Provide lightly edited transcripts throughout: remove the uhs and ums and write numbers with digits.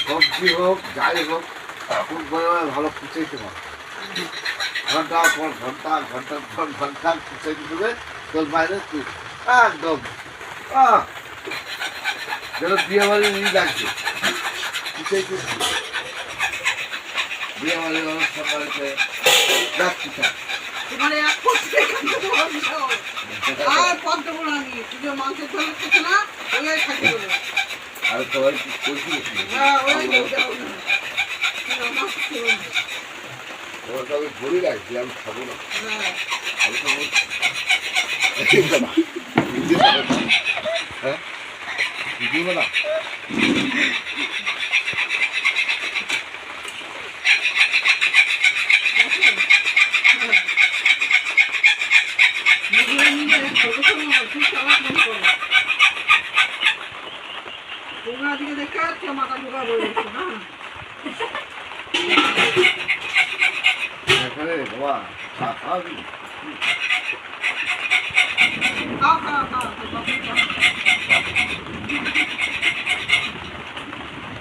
সবজি হোক যাই হোক খুব ভালো কুচাইতে পারো ঘন্টা পর ঘন্টা ঘন্টার পর ঘন্টা কুচাইতে দেবে তোর বাইরে তুই একদম যেন বিয়ে বাড়ি নিয়ে লাগছে কুচাইতে বিয়ে বাড়ির অনুষ্ঠান বাড়িতে যাচ্ছি আর সবাই আমি ভরি রাখছি আমি খাবো না আমি খাবো হ্যাঁ দিব না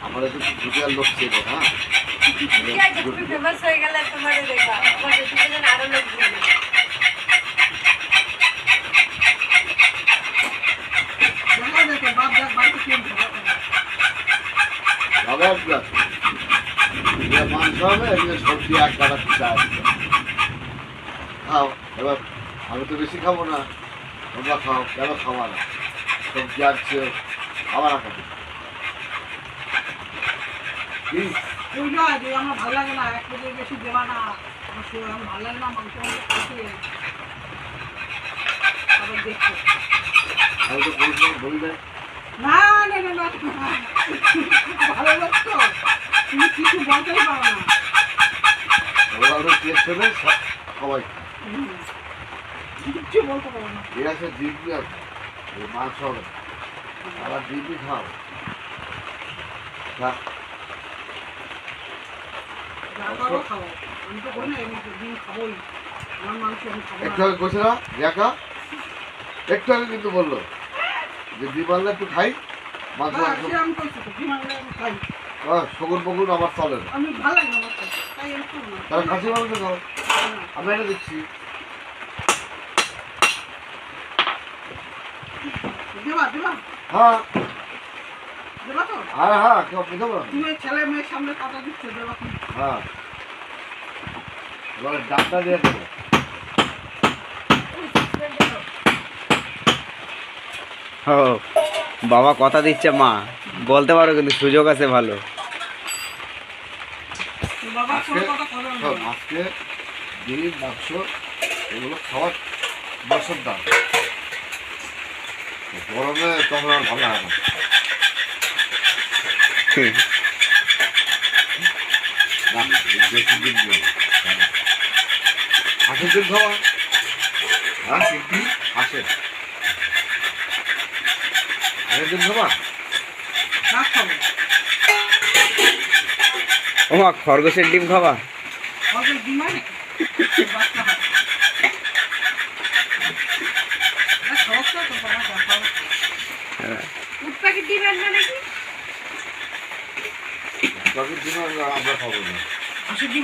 আমাদের তো দুটিয়ার লোক ছিল হ্যাঁ ফেমাস হয়ে গেলে তোমার দেখা আরো লোক মাংস হবে সবজি এক কাটা খাও এবার আমি তো বেশি খাবো না তোমরা খাও কেন খাওয়া না সবজি আছে খাওয়া না খাবে আমার ভালো লাগে না এক কেজি বেশি দেওয়া না আমার ভালো লাগে না মাংস আবার দেখছো আমি তো বলছিলাম বলি দেয় না না না না ভালো লাগতো তুমি কিছু বলতেই পারো না ওরা টেস্ট হবে সবাই কিচ্ছু বলতে পারো না এ আছে দিব্যি আছে মাংস হবে আবার দিব্যি খাও একটু আগে বলছে না রিয়াকা একটু আগে কিন্তু বললো যে ডিম আনলে একটু খাই মাংস শগুন পগুন আমার চলে না তাহলে খাসি মাংস খাও আমি এটা দিচ্ছি হ্যাঁ হ্যাঁ হ্যাঁ ছেলে মেয়ের সামনে কথা দিচ্ছে হ্যাঁ এবার ডাক্তার দিয়ে দেবো ও বাবা কথা দিচ্ছে মা বলতে পারো কিন্তু সুযোগ আছে ভালো আজকে ডিম মাংস এগুলো খাওয়ার বছর দাম গরমে তখন আর ভালো লাগে না হাঁসের ডিম খাওয়া হ্যাঁ হাঁসের হাঁসের ডিম খাওয়া ও মা খরগোশের ডিম খাওয়া আমরা খাবো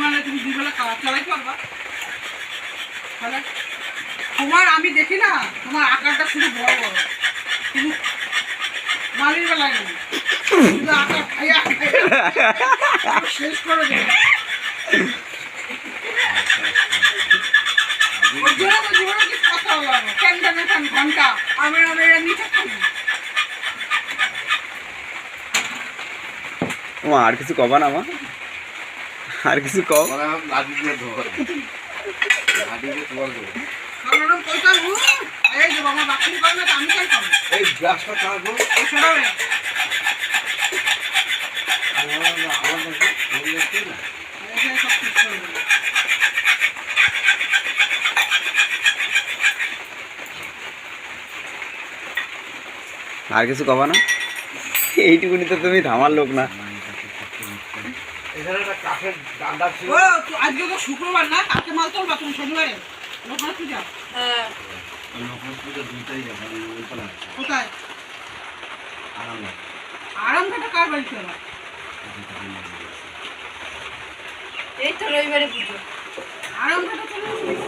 না তুমি দুবেলা খাওয়া চালাইতে পারবা তাহলে তোমার আমি দেখি না তোমার আকারটা শুধু বড় বড় কিন্তু মালির বেলায় নেই শুধু আকার খাইয়া শেষ করে দেবে জীবনে কি কথা হলো ঘন্টা আমি নিচে খাবি মা আর কিছু কবা না মা আর কিছু কম আর কিছু কবা না এইটুকুনি তো তুমি থামার লোক না আজকে তো শুক্রবার না কাকে মাল তোলবা তুমি শনিবারে লোকনাথ পূজা কোথায় কার বাড়িতে আবার? এই তো রবিবারে পুজো। আর আমরা তো চলে আসবো না।